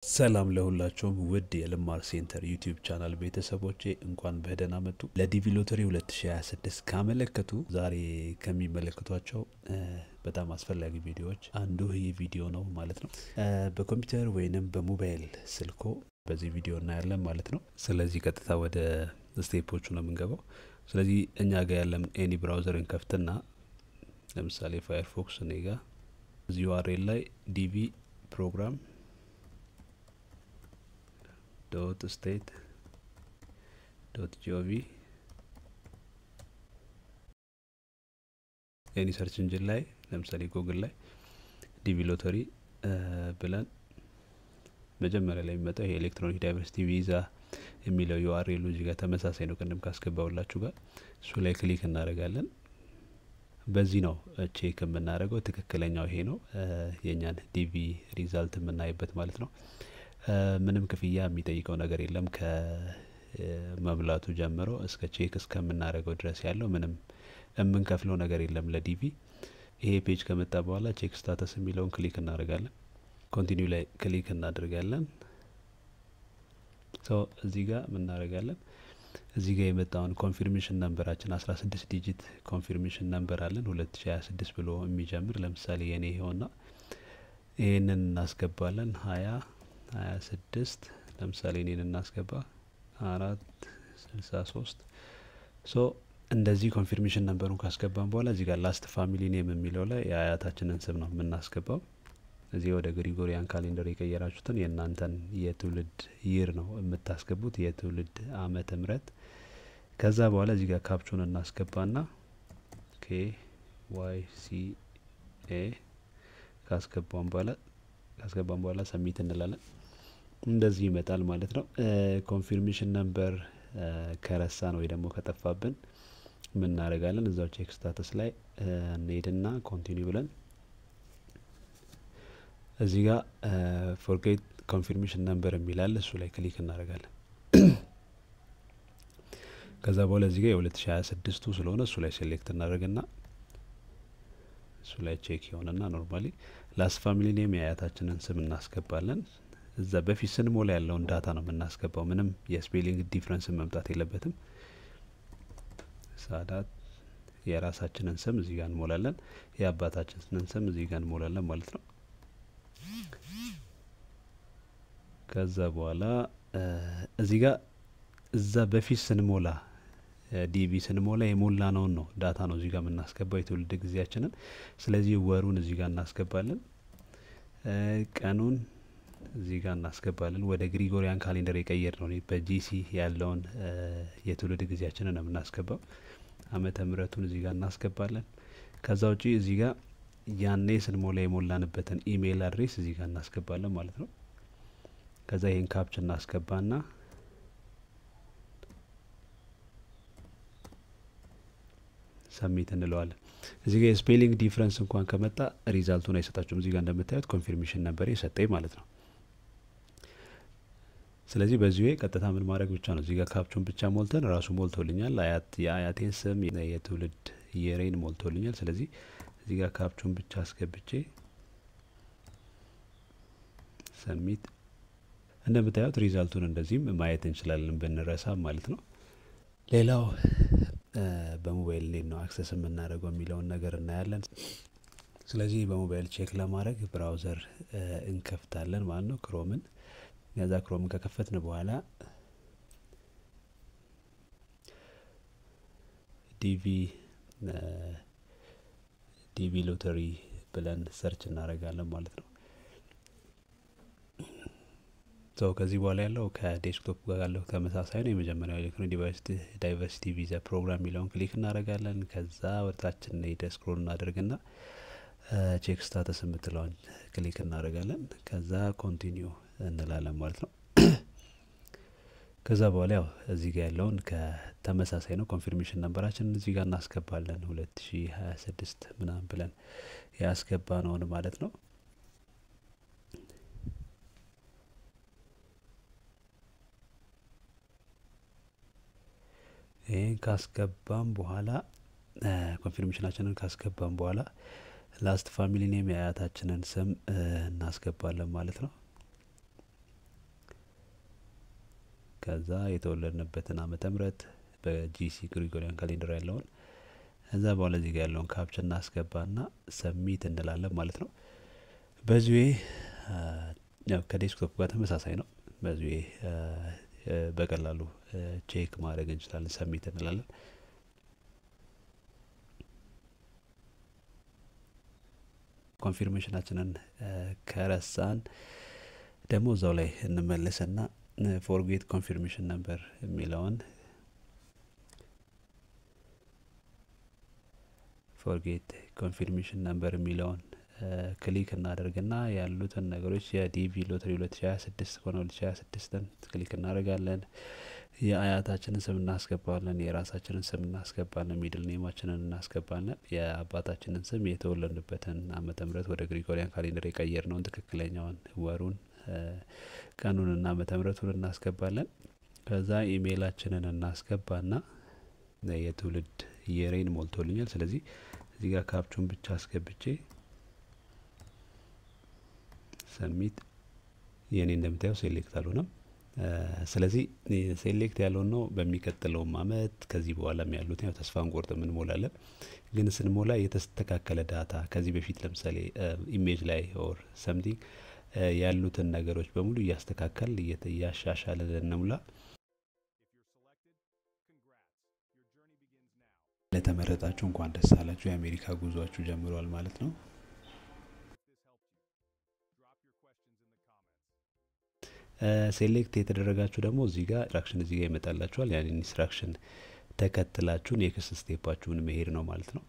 ሰላም ለሁላችሁም ውድ የልማር ሴንተር ዩቲዩብ ቻናል ቤተሰቦቼ እንኳን በደህና መጡ። ለዲቪ ሎተሪ 2026 ካመለከቱ ዛሬ ከሚመለከቷቸው በጣም አስፈላጊ ቪዲዮዎች አንዱ ይህ ቪዲዮ ነው ማለት ነው። በኮምፒውተር ወይንም በሞባይል ስልኮ በዚህ ቪዲዮ እናያለን ማለት ነው። ስለዚህ ቀጥታ ወደ ስቴፖቹ ነው የምንገባው። ስለዚህ እኛ ጋር ያለን ኤኒ ብራውዘርን ከፍትና ለምሳሌ ፋየርፎክስ እኔ ጋር እዚህ ዩአርኤል ላይ ዲቪ ፕሮግራም .state.gov ኤኒ ሰርች እንጂን ላይ ለምሳሌ ጉግል ላይ ዲቪ ሎተሪ ብለን መጀመሪያ ላይ የሚመጣው ይሄ ኤሌክትሮኒክ ዳይቨርሲቲ ቪዛ የሚለው ዩአርኤሉ እዚህ ጋር ተመሳሳይ ነው ቅድም ካስገባውላችሁ ጋር። እሱ ላይ ክሊክ እናደርጋለን። በዚህ ነው ቼክ የምናደርገው ትክክለኛው ይሄ ነው የኛን ዲቪ ሪዛልት የምናይበት ማለት ነው። ምንም ክፍያ የሚጠይቀው ነገር የለም። ከመብላቱ ጀምሮ እስከ ቼክ እስከምናደርገው ድረስ ያለው ምንም የምንከፍለው ነገር የለም ለዲቪ። ይሄ ፔጅ ከመጣ በኋላ ቼክ ስታተስ የሚለውን ክሊክ እናደርጋለን። ኮንቲኒው ላይ ክሊክ እናደርጋለን። ሶ እዚህ ጋር ምን እናደርጋለን? እዚህ ጋር የመጣውን ኮንፊርሜሽን ነምበራችን 16 ዲጂት ኮንፊርሜሽን ነምበር አለን 2026 ብሎ የሚጀምር ለምሳሌ የኔ ይሄውና ይሄንን እናስገባለን 26 ለምሳሌ እኔን እናስገባ 463 ሶ እንደዚህ ኮንፊርሜሽን ነምበሩን ካስገባን በኋላ እዚህ ጋር ላስት ፋሚሊ ኔም የሚለው ላይ የአያታችንን ስም ነው የምናስገባው። እዚህ ወደ ግሪጎሪያን ካሌንደር የቀየራችሁትን የእናንተን የትውልድ ይር ነው የምታስገቡት የትውልድ ዓመተ ምህረት። ከዛ በኋላ እዚህ ጋር ካፕቹን እናስገባና KYCA ካስገባን በኋላ ሰሚት እንላለን። እንደዚህ ይመጣል ማለት ነው። ኮንፊርሜሽን ነምበር ከረሳን ወይ ደግሞ ከጠፋብን ምን እናደርጋለን? እዛው ቼክ ስታተስ ላይ እንሄድና ኮንቲኒው ብለን እዚህ ጋር ፎርጌት ኮንፊርሜሽን ነምበር የሚላል እሱ ላይ ክሊክ እናደርጋለን። ከዛ በኋላ እዚህ ጋር የ2026ቱ ስለሆነ እሱ ላይ ሴሌክት እናደርግና እሱ ላይ ቼክ ይሆንና ኖርማሊ ላስት ፋሚሊ ኔም የአያታችንን ስም እናስገባለን። እዛ በፊት ስንሞላ ያለውን ዳታ ነው የምናስገባው። ምንም የስፔሊንግ ዲፍረንስ መምጣት የለበትም። ሳዳት የራሳችንን ስም እዚህ ጋር እንሞላለን። የአባታችንን ስም እዚህ ጋር እንሞላለን ማለት ነው። ከዛ በኋላ እዚህ ጋር እዛ በፊት ስንሞላ ዲቪ ስንሞላ የሞላ ነውን ነው ዳታ ነው እዚህ ጋር የምናስገባው የትውልድ ጊዜያችንን። ስለዚህ ወሩን እዚህ ጋር እናስገባለን። ቀኑን እዚህ ጋር እናስገባለን። ወደ ግሪጎሪያን ካሌንደር የቀየር ነው በጂሲ ያለውን የትውልድ ጊዜያችንን ነው የምናስገባው። ዓመተ ምህረቱን እዚህ ጋር እናስገባለን። ከዛ ውጪ እዚህ ጋር ያኔ ስንሞላ የሞላንበትን ኢሜይል አድሬስ እዚህ ጋር እናስገባለን ማለት ነው። ከዛ ይሄን ካፕቻ እናስገባና ሰሚት እንለዋለን። እዚህ ጋር የስፔሊንግ ዲፍረንስ እንኳን ከመጣ ሪዛልቱን አይሰጣችሁም። እዚህ ጋር እንደምታዩት ኮንፊርሜሽን ነበር የሰጠኝ ማለት ነው። ስለዚህ በዚህ ወይ ቀጥታ ምን ማድረግ ብቻ ነው እዚህ ጋር ካፕቹን ብቻ ሞልተን ራሱ ሞልቶልኛል። የአያቴን ስም የትውልድ የሬን ሞልቶልኛል። ስለዚህ እዚህ ጋር ካፕቹን ብቻ አስገብቼ ሰሚት እንደምታዩት ሪዛልቱን እንደዚህም ማየት እንችላለን ብንረሳ ማለት ነው። ሌላው በሞባይል እንዴት ነው አክሰስ የምናደርገው የሚለውን ነገር እናያለን። ስለዚህ በሞባይል ቼክ ለማድረግ ብራውዘር እንከፍታለን ማለት ነው ክሮምን። ያዛ ክሮምን ከከፈትን በኋላ ዲቪ ሎተሪ ብለን ሰርች እናደርጋለን ማለት ነው። ከዚህ በኋላ ያለው ከዴስክቶፕ ጋር ያለው ተመሳሳይ ነው። የመጀመሪያው ኤሌክትሮኒክ ዳይቨርሲቲ ቪዛ ፕሮግራም የሚለውን ክሊክ እናደርጋለን። ከዛ ወደታችን ሄደን ስክሮል እናደርግና ቼክ ስታተስ የምትለውን ክሊክ እናደርጋለን። ከዛ ኮንቲኒው እንላለን ማለት ነው። ከዛ በኋላ ያው እዚህ ጋር ያለውን ከተመሳሳይ ነው ኮንፊርሜሽን ነምበራችንን እዚህ ጋር እናስገባለን 2026 ምናምን ብለን ያስገባነውን ማለት ነው። ይሄን ካስገባን በኋላ ኮንፊርሜሽናችንን ካስገባን በኋላ ላስት ፋሚሊ ኔም የአያታችንን ስም እናስገባለን ማለት ነው። ከዛ የተወለድንበትን ዓመተ ምህረት በጂሲ ግሪጎሪያን ካሌንደር ያለውን ከዛ በኋላ እዚህ ጋር ያለውን ካፕቻ እናስገባና ሰብሚት እንላለን ማለት ነው። በዚህ ያው ከዴስክቶፕ ጋር ተመሳሳይ ነው። በዚህ በቀላሉ ቼክ ማድረግ እንችላለን። ሰብሚት እንላለን። ኮንፊርሜሽናችንን ከረሳን ደግሞ እዛው ላይ እንመለስና ፎርጌት ኮንፊርሜሽን ነበር የሚለውን ፎርጌት ኮንፊርሜሽን ነበር የሚለውን ክሊክ እናደርግና ያሉትን ነገሮች የዲቪ ሎተሪ 2026 ከሆነ 2026ን ክሊክ እናደርጋለን። የአያታችንን ስም እናስገባለን፣ የራሳችንን ስም እናስገባለን፣ ሚድል ኔማችንን እናስገባለን። የአባታችንን ስም የተወለድንበትን ዓመተ ምህረት ወደ ግሪጎሪያን ካሌንደር የቀየርነውን ትክክለኛውን ወሩን ቀኑንና ዓመተ ምህረቱን እናስገባለን። ከዛ ኢሜይላችንን እናስገባና የትውልድ የሬን ሞልቶልኛል። ስለዚህ እዚህ ጋር ካፕቹን ብቻ አስገብቼ ሰብሚት የኔ እንደምታየው ሴሌክት አልሆነም። ስለዚህ ሴሌክት ያለው ነው። በሚቀጥለውም አመት ከዚህ በኋላም ያሉት ያው ተስፋ እንቆርጥ ምን ሞላለን። ግን ስንሞላ የተስተካከለ ዳታ ከዚህ በፊት ለምሳሌ ኢሜጅ ላይ ኦር ሰምቲንግ ያሉትን ነገሮች በሙሉ እያስተካከል እያሻሻልን እንሙላ። ለተመረጣችሁ እንኳን ደስ አላችሁ። የአሜሪካ ጉዟችሁ ጀምሯል ማለት ነው። ሴሌክት የተደረጋችሁ ደግሞ እዚህ ጋር ኢንስትራክሽን እዚህ ጋር ይመጣላችኋል። ያን ኢንስትራክሽን ተከትላችሁ ኔክስት ስቴፓችሁን መሄድ ነው ማለት ነው።